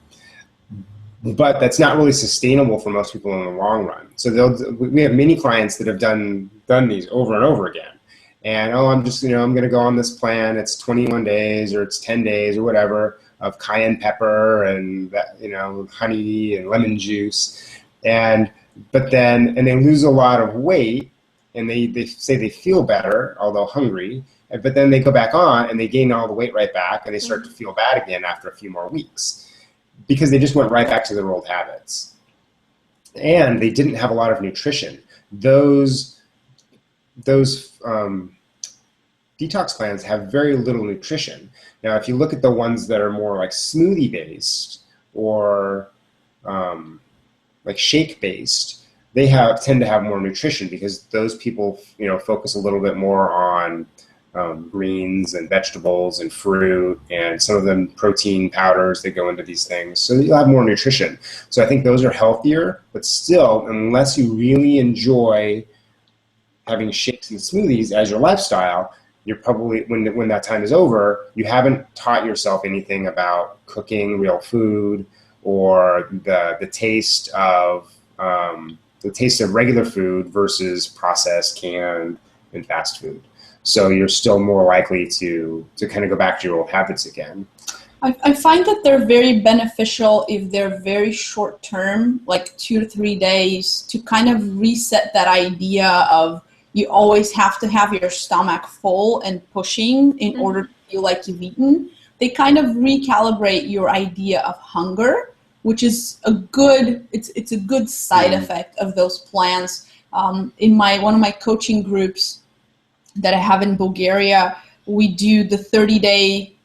But that's not really sustainable for most people in the long run. So we have many clients that have done these over and over again. And I'm just, you know, I'm going to go on this plan. It's 21 days or it's 10 days or whatever of cayenne pepper and that, you know, honey and lemon juice, but then they lose a lot of weight, and they say they feel better, although hungry. But then they go back on and they gain all the weight right back, and they start to feel bad again after a few more weeks, because they just went right back to their old habits. And they didn't have a lot of nutrition. Those detox plans have very little nutrition. Now, if you look at the ones that are more like smoothie based or like shake based, they tend to have more nutrition, because those people, you know, focus a little bit more on greens and vegetables and fruit, and some of them protein powders that go into these things. So you'll have more nutrition. So I think those are healthier, but still, unless you really enjoy having shakes and smoothies as your lifestyle, you're probably, when that time is over, you haven't taught yourself anything about cooking real food, or the taste of regular food versus processed, canned, and fast food. So you're still more likely to kind of go back to your old habits again. I find that they're very beneficial if they're very short term, like 2 to 3 days, to kind of reset that idea of you always have to have your stomach full and pushing in order to feel like you've eaten. They kind of recalibrate your idea of hunger, which is a good side effect of those plans. In one of my coaching groups that I have in Bulgaria, we do the 30-day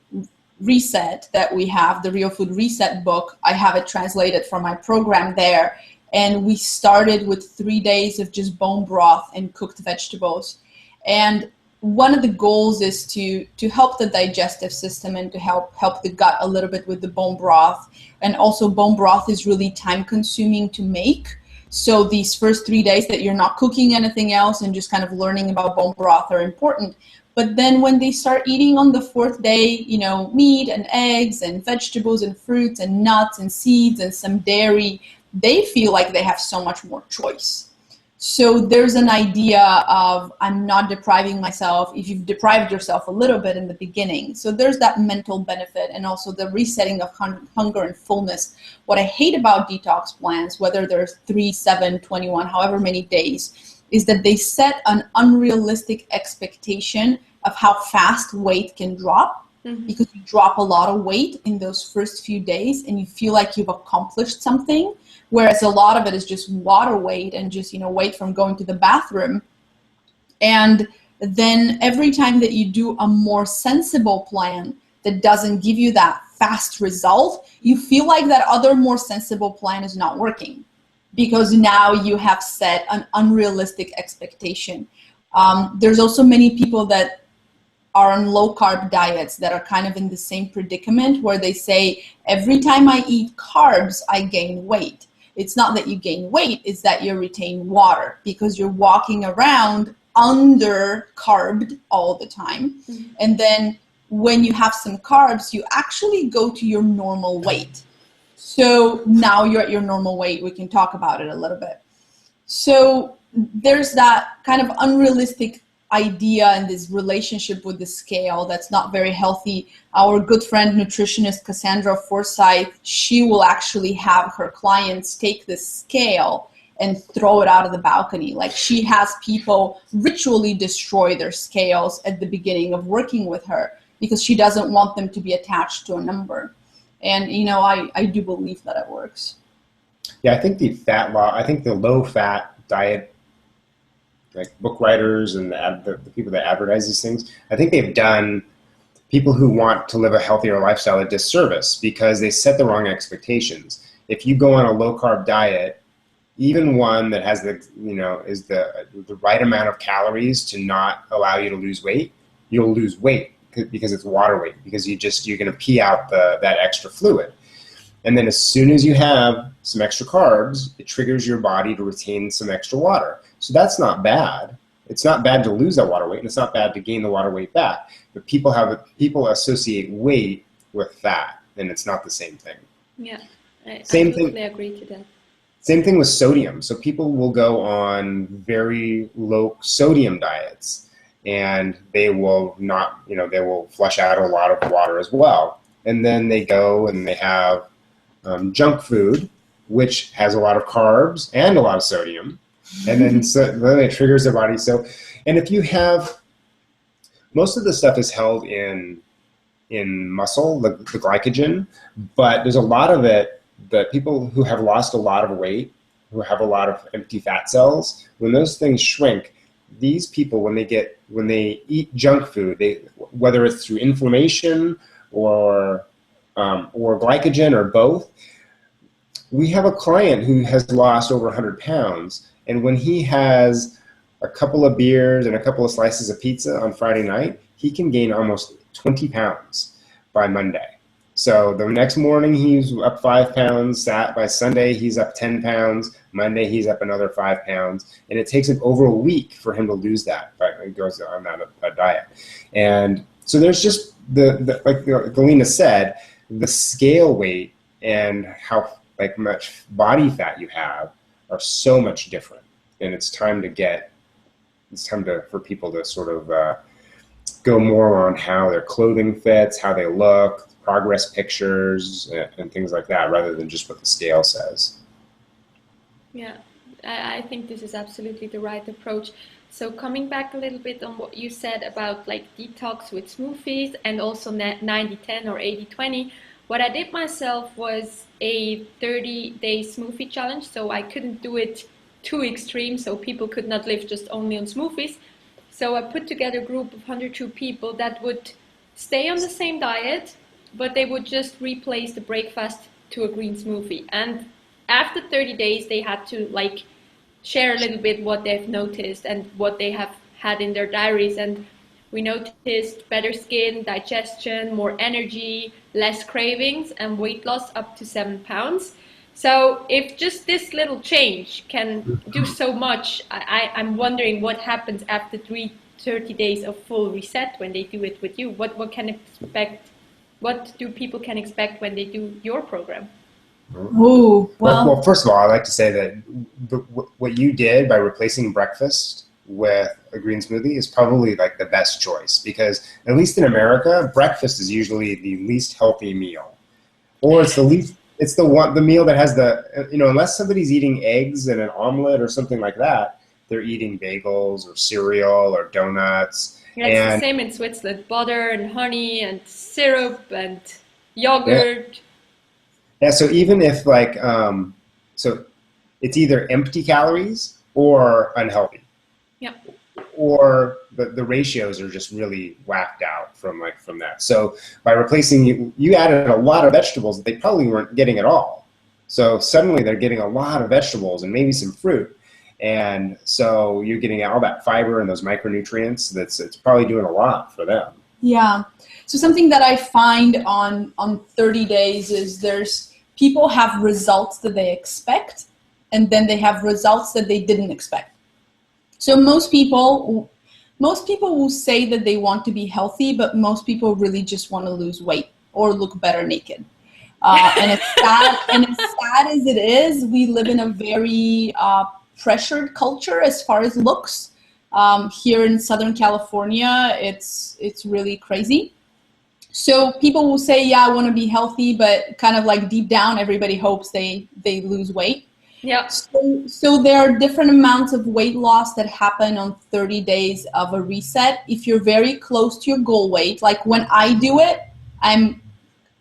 reset that we have, the Real Food Reset book. I have it translated for my program there. And we started with 3 days of just bone broth and cooked vegetables. And one of the goals is to help the digestive system and to help the gut a little bit with the bone broth. And also bone broth is really time consuming to make. So these first 3 days that you're not cooking anything else and just kind of learning about bone broth are important. But then when they start eating on the 4th day, you know, meat and eggs and vegetables and fruits and nuts and seeds and some dairy, they feel like they have so much more choice. So there's an idea of I'm not depriving myself if you've deprived yourself a little bit in the beginning. So there's that mental benefit, and also the resetting of hunger and fullness. What I hate about detox plans, whether there's 3, 7, 21, however many days, is that they set an unrealistic expectation of how fast weight can drop, because you drop a lot of weight in those first few days and you feel like you've accomplished something. Whereas a lot of it is just water weight and just, weight from going to the bathroom. And then every time that you do a more sensible plan that doesn't give you that fast result, you feel like that other more sensible plan is not working, because now you have set an unrealistic expectation. There's also many people that are on low carb diets that are kind of in the same predicament, where they say, every time I eat carbs, I gain weight. It's not that you gain weight, it's that you retain water, because you're walking around under carbed all the time. And then when you have some carbs, you actually go to your normal weight. So now you're at your normal weight. We can talk about it a little bit. So there's that kind of unrealistic idea and this relationship with the scale that's not very healthy. Our good friend nutritionist Cassandra Forsyth, she will actually have her clients take this scale and throw it out of the balcony. Like, she has people ritually destroy their scales at the beginning of working with her because she doesn't want them to be attached to a number. And I do believe that it works. Yeah, I think the low fat diet, like book writers and the people that advertise these things, I think they've done people who want to live a healthier lifestyle a disservice, because they set the wrong expectations. If you go on a low carb diet, even one that has is the right amount of calories to not allow you to lose weight, you'll lose weight because it's water weight, because you're going to pee out that extra fluid. And then as soon as you have some extra carbs, it triggers your body to retain some extra water. So that's not bad. It's not bad to lose that water weight, and it's not bad to gain the water weight back. But people associate weight with fat, and it's not the same thing. Yeah, I totally agree to that. Same thing with sodium. So people will go on very low sodium diets, and they will they will flush out a lot of water as well. And then they go and they have junk food, which has a lot of carbs and a lot of sodium. And then then it triggers their body. And if you have, most of the stuff is held in muscle, the glycogen, but there's a lot of it that people who have lost a lot of weight, who have a lot of empty fat cells, when those things shrink, these people, when they eat junk food, whether it's through inflammation or glycogen or both. We have a client who has lost over 100 pounds, and when he has a couple of beers and a couple of slices of pizza on Friday night, he can gain almost 20 pounds by Monday. So the next morning he's up 5 pounds, by Sunday he's up 10 pounds, Monday he's up another 5 pounds, and it takes him over a week for him to lose that, but he goes on that diet. And so there's just like Galina said, the scale weight and how much body fat you have are so much different, and it's time for people to sort of go more on how their clothing fits, how they look, progress pictures, and things like that, rather than just what the scale says. Yeah, I think this is absolutely the right approach. So coming back a little bit on what you said about detox with smoothies and also 90-10 or 80-20, what I did myself was a 30-day smoothie challenge. So I couldn't do it too extreme, so people could not live just only on smoothies. So I put together a group of 102 people that would stay on the same diet, but they would just replace the breakfast to a green smoothie. And after 30 days, they had to share a little bit what they've noticed and what they have had in their diaries. And we noticed better skin, digestion, more energy, less cravings, and weight loss up to 7 pounds. So if just this little change can do so much, I'm wondering what happens after 30 days of full reset when they do it with you. What do people can expect when they do your program? Oh, Well, first of all, I like to say that what you did by replacing breakfast with a green smoothie is probably like the best choice, because at least in America, breakfast is usually the least healthy meal, or it's the meal that has unless somebody's eating eggs and an omelet or something like that, they're eating bagels or cereal or donuts. Yeah, it's the same in Switzerland. Butter and honey and syrup and yogurt. Yeah, so even if so it's either empty calories or unhealthy. Yeah. Or the ratios are just really whacked out from that. So by replacing, you added a lot of vegetables that they probably weren't getting at all. So suddenly they're getting a lot of vegetables and maybe some fruit. And so you're getting all that fiber and those micronutrients. It's probably doing a lot for them. Yeah. So something that I find on 30 days is there's people have results that they expect, and then they have results that they didn't expect. So most people will say that they want to be healthy, but most people really just want to lose weight or look better naked. And as sad as it is, we live in a very pressured culture as far as looks. Here in Southern California, it's really crazy. So people will say, yeah, I want to be healthy, but kind of like deep down, everybody hopes they lose weight. Yeah. So there are different amounts of weight loss that happen on 30 days of a reset. If you're very close to your goal weight, like when I do it, I'm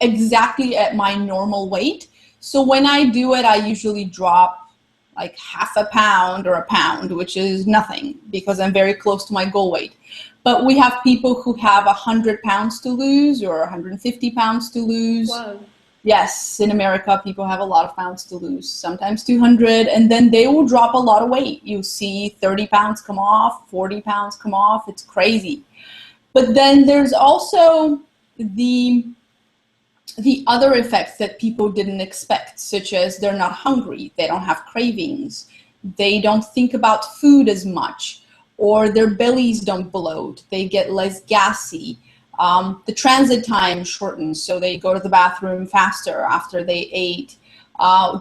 exactly at my normal weight. So when I do it, I usually drop like half a pound or a pound, which is nothing because I'm very close to my goal weight. But we have people who have 100 pounds to lose or 150 pounds to lose. Wow. Yes, in America, people have a lot of pounds to lose, sometimes 200, and then they will drop a lot of weight. You see 30 pounds come off, 40 pounds come off. It's crazy. But then there's also the other effects that people didn't expect, such as they're not hungry, they don't have cravings, they don't think about food as much, or their bellies don't bloat, they get less gassy. The transit time shortens, so they go to the bathroom faster after they ate.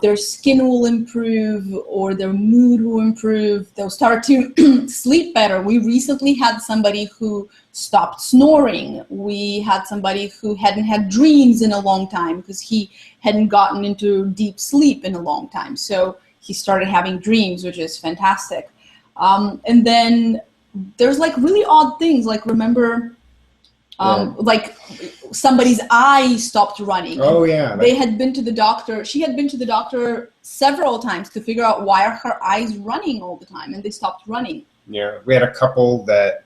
Their skin will improve, or their mood will improve. They'll start to sleep better. We recently had somebody who stopped snoring. We had somebody who hadn't had dreams in a long time because he hadn't gotten into deep sleep in a long time. So he started having dreams, which is fantastic. And then there's like really odd things, like remember, like somebody's eye stopped running. Oh yeah. They had been to the doctor. She had been to the doctor several times to figure out why are her eyes running all the time, and they stopped running. Yeah, we had a couple that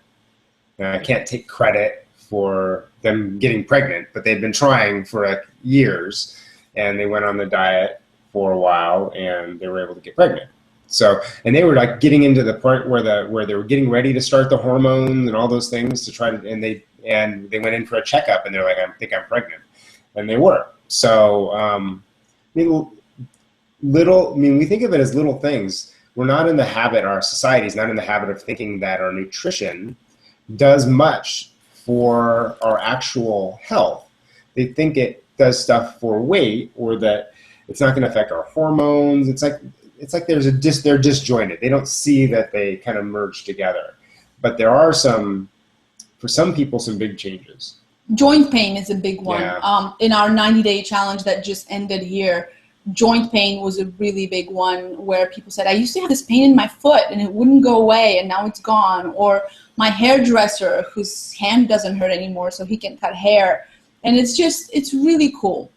I can't take credit for them getting pregnant, but they'd been trying for like years, and they went on the diet for a while, and they were able to get pregnant. So, and they were like getting into the point where they were getting ready to start the hormones and all those things to try to, and they went in for a checkup, and they're like, I think I'm pregnant, and they were. So, we think of it as little things. We're not in the habit, our society is not in the habit of thinking that our nutrition does much for our actual health. They think it does stuff for weight, or that it's not going to affect our hormones. It's like they're disjointed. They don't see that they kind of merge together. But there are for some people, some big changes. Joint pain is a big one. Yeah. In our 90-day challenge that just ended here, joint pain was a really big one where people said, I used to have this pain in my foot and it wouldn't go away and now it's gone. Or my hairdresser whose hand doesn't hurt anymore so he can cut hair. And it's really cool.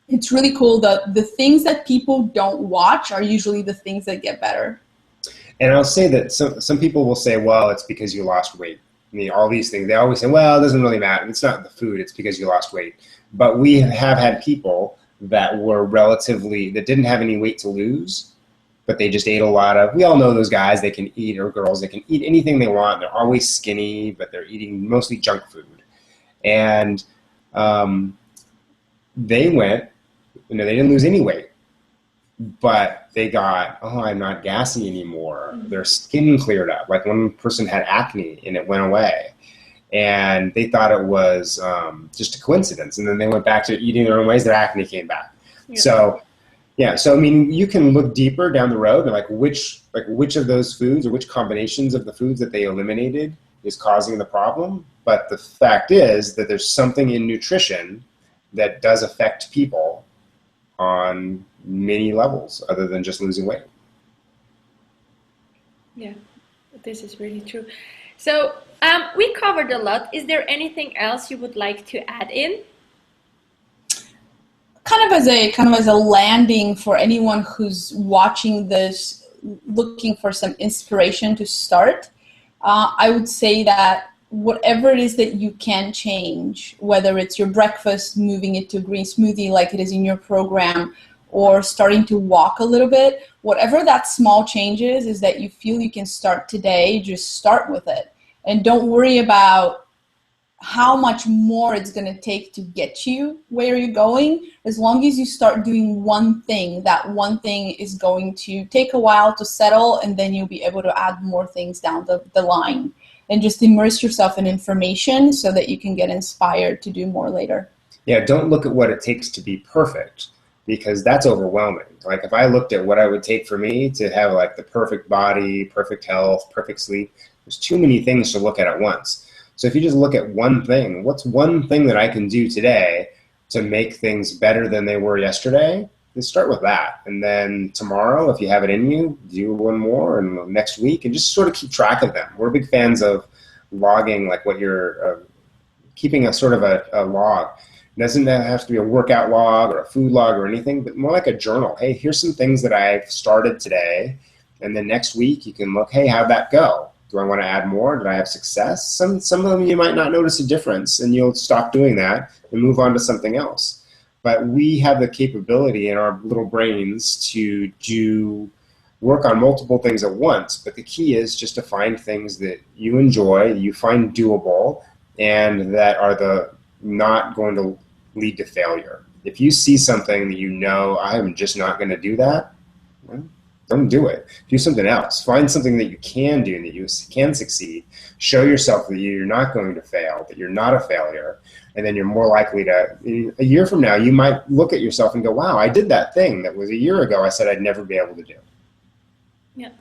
It's really cool that the things that people don't watch are usually the things that get better. And I'll say that some people will say, well, it's because you lost weight. I mean, all these things, they always say, well, it doesn't really matter. It's not the food, it's because you lost weight. But we have had people that that didn't have any weight to lose, but they just ate a lot of, we all know those guys, they can eat, or girls, they can eat anything they want. They're always skinny, but they're eating mostly junk food. And they went, they didn't lose any weight, but they got, I'm not gassy anymore. Mm-hmm. Their skin cleared up. Like one person had acne and it went away. And they thought it was just a coincidence. And then they went back to eating their own ways. Their acne came back. Yeah. So Yeah, so I mean, you can look deeper down the road and which of those foods or which combinations of the foods that they eliminated is causing the problem. But the fact is that there's something in nutrition that does affect people on many levels other than just losing weight. Yeah, this is really true. So we covered a lot. Is there anything else you would like to add in? Kind of as a landing for anyone who's watching this, looking for some inspiration to start, I would say that whatever it is that you can change, whether it's your breakfast, moving it to a green smoothie like it is in your program, or starting to walk a little bit, whatever that small change is that you feel you can start today, just start with it. And don't worry about how much more it's going to take to get you where you're going. As long as you start doing one thing, that one thing is going to take a while to settle, and then you'll be able to add more things down the line. And just immerse yourself in information so that you can get inspired to do more later. Yeah, don't look at what it takes to be perfect, because that's overwhelming. Like if I looked at what I would take for me to have like the perfect body, perfect health, perfect sleep, there's too many things to look at once. So if you just look at one thing, what's one thing that I can do today to make things better than they were yesterday? Then start with that. And then tomorrow, if you have it in you, do one more, and next week, and just sort of keep track of them. We're big fans of logging, like what you're keeping a sort of a log. It doesn't have to be a workout log or a food log or anything, but more like a journal. Hey, here's some things that I've started today. And then next week you can look, hey, how'd that go? Do I want to add more? Did I have success? Some of them you might not notice a difference, and you'll stop doing that and move on to something else. But we have the capability in our little brains to work on multiple things at once. But the key is just to find things that you enjoy, you find doable, and that are not going to lead to failure. If you see something that you know, I'm just not going to do that, well, don't do it. Do something else. Find something that you can do and that you can succeed. Show yourself that you're not going to fail, that you're not a failure, and then you're more likely to, a year from now, you might look at yourself and go, wow, I did that thing that was a year ago I said I'd never be able to do. Yeah.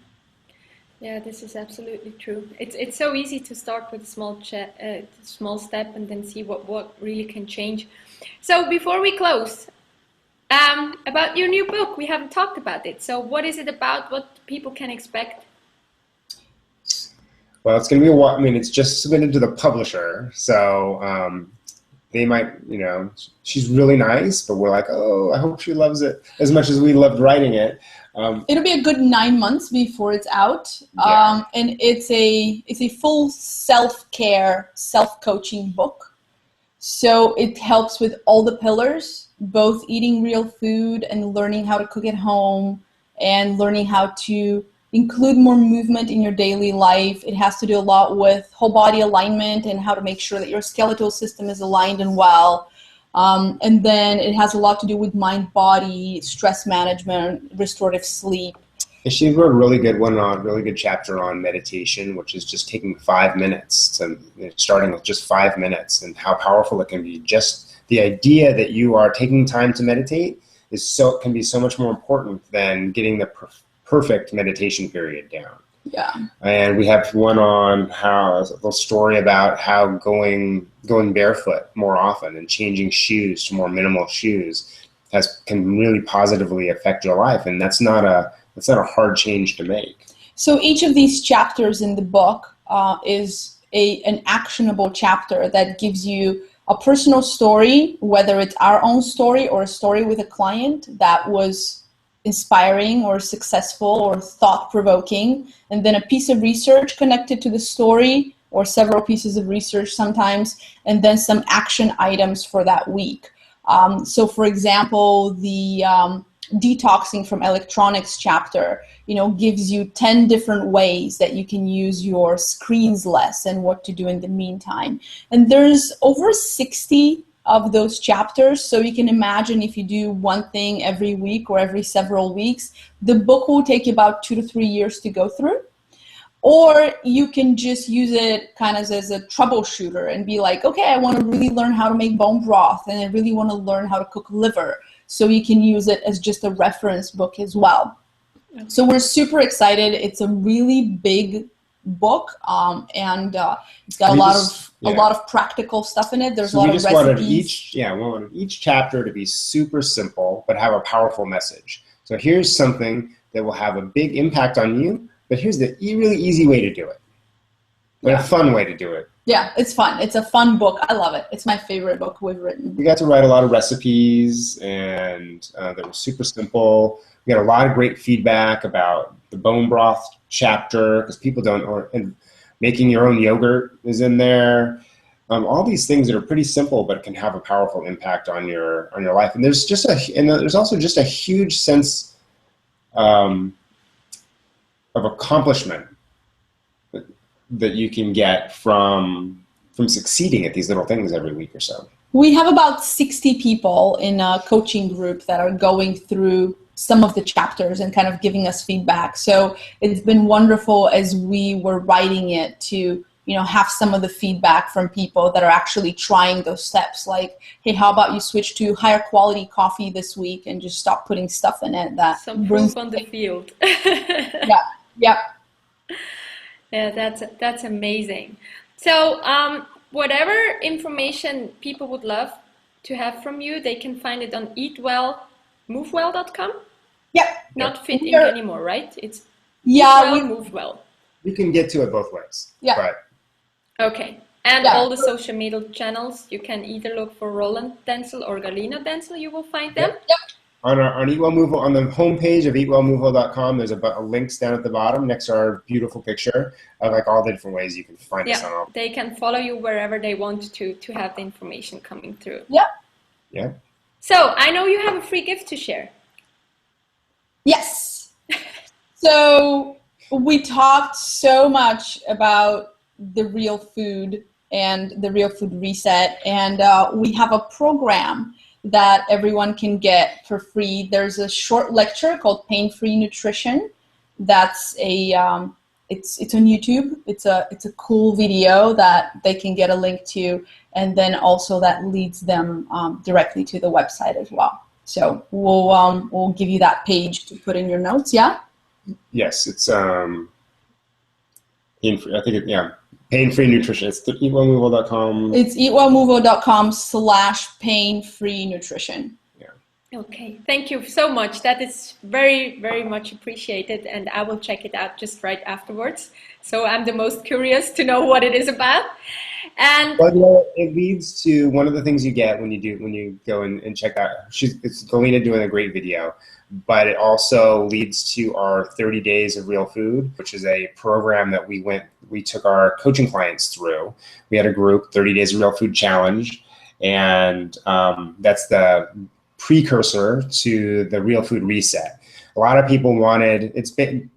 Yeah, this is absolutely true. It's so easy to start with a small step and then see what really can change. So before we close, about your new book, we haven't talked about it. So what is it about? What people can expect? Well, it's going to be I mean, it's just submitted to the publisher, so they might, she's really nice, but we're like, oh, I hope she loves it as much as we loved writing it. It'll be a good 9 months before it's out, Yeah. and it's a full self-care, self-coaching book. So it helps with all the pillars, both eating real food and learning how to cook at home, and learning how to include more movement in your daily life. It has to do a lot with whole body alignment and how to make sure that your skeletal system is aligned and well. And then it has a lot to do with mind, body, stress management, restorative sleep. And she wrote a really good chapter on meditation, which is just taking 5 minutes starting with just 5 minutes, and how powerful it can be. Just the idea that you are taking time to meditate can be so much more important than getting the perfect meditation period down. Yeah. And we have one on a little story about how going barefoot more often and changing shoes to more minimal shoes can really positively affect your life, and that's not a hard change to make. So each of these chapters in the book is an actionable chapter that gives you a personal story, whether it's our own story or a story with a client that was inspiring or successful or thought-provoking, and then a piece of research connected to the story, or several pieces of research sometimes, and then some action items for that week. So for example, the detoxing from electronics chapter, gives you 10 different ways that you can use your screens less and what to do in the meantime. And there's over 60 of those chapters, so you can imagine if you do one thing every week or every several weeks, the book will take you about 2 to 3 years to go through. Or you can just use it kind of as a troubleshooter and be like, okay, I want to really learn how to make bone broth, and I really want to learn how to cook liver. so you can use it as just a reference book as well. So we're super excited. It's a really big book, and it's got a lot of practical stuff in it. There's a lot of recipes. We wanted each chapter to be super simple but have a powerful message. So here's something that will have a big impact on you, but here's the really easy way to do it, but a fun way to do it. Yeah, it's fun. It's a fun book. I love it. It's my favorite book we've written. We got to write a lot of recipes, and they were super simple. We got a lot of great feedback about the bone broth chapter, because people don't, and making your own yogurt is in there. All these things that are pretty simple but can have a powerful impact on your life. And there's also just a huge sense of accomplishment that you can get from succeeding at these little things every week or so. We have about 60 people in a coaching group that are going through some of the chapters and kind of giving us feedback. So it's been wonderful as we were writing it to, have some of the feedback from people that are actually trying those steps. Like, hey, how about you switch to higher quality coffee this week and just stop putting stuff in it that some proof on the field. Yeah. Yeah, that's amazing. So whatever information people would love to have from you, they can find it on eatwellmovewell.com. Yep. Not Fit Inc. anymore, right? It's Move Well. You can get to it both ways. Yeah. But okay. And all the social media channels, you can either look for Roland Denzel or Galina Denzel. You will find them. Yep. On Eat Well Move Well, on the homepage of eatwellmovewell.com, there's a links down at the bottom next to our beautiful picture of like all the different ways you can find us on all. They can follow you wherever they want to have the information coming through. Yep. Yeah. So I know you have a free gift to share. Yes. So we talked so much about the real food and the real food reset, and we have a program that everyone can get for free. There's a short lecture called Pain-Free Nutrition. That's it's on YouTube. It's a cool video that they can get a link to, and then also that leads them directly to the website as well. So we'll give you that page to put in your notes. Yeah. Yes, it's pain-free. I think Pain-Free Nutrition. It's eatwellmovewell.com. It's eatwellmovewell.com/pain-free nutrition. Yeah. Okay, thank you so much. That is very, very much appreciated, and I will check it out just right afterwards. So I'm the most curious to know what it is about. And it leads to one of the things you get when you go and check out. It's Galina doing a great video, but it also leads to our 30 Days of Real Food, which is a program that we took our coaching clients through. We had a group, 30 Days of Real Food Challenge, and that's the precursor to the Real Food Reset. A lot of people the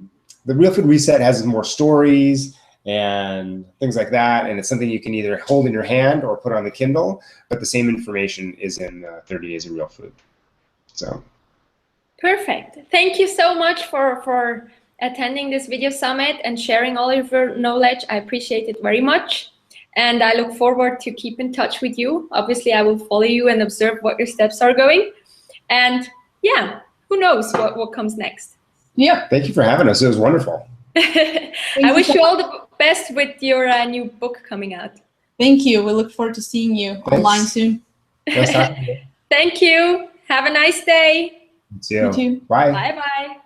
Real Food Reset has more stories and things like that, and it's something you can either hold in your hand or put on the Kindle, but the same information is in 30 Days of Real Food. So perfect. Thank you so much for attending this video summit and sharing all of your knowledge. I appreciate it very much, and I look forward to keep in touch with you. Obviously, I will follow you and observe what your steps are going, and yeah, who knows what comes next. Yeah. Thank you for having us. It was wonderful. I wish you all the best with your new book coming out. Thank you. We look forward to seeing you online soon. Nice talking to you. Thank you. Have a nice day. You too. Bye. Bye-bye.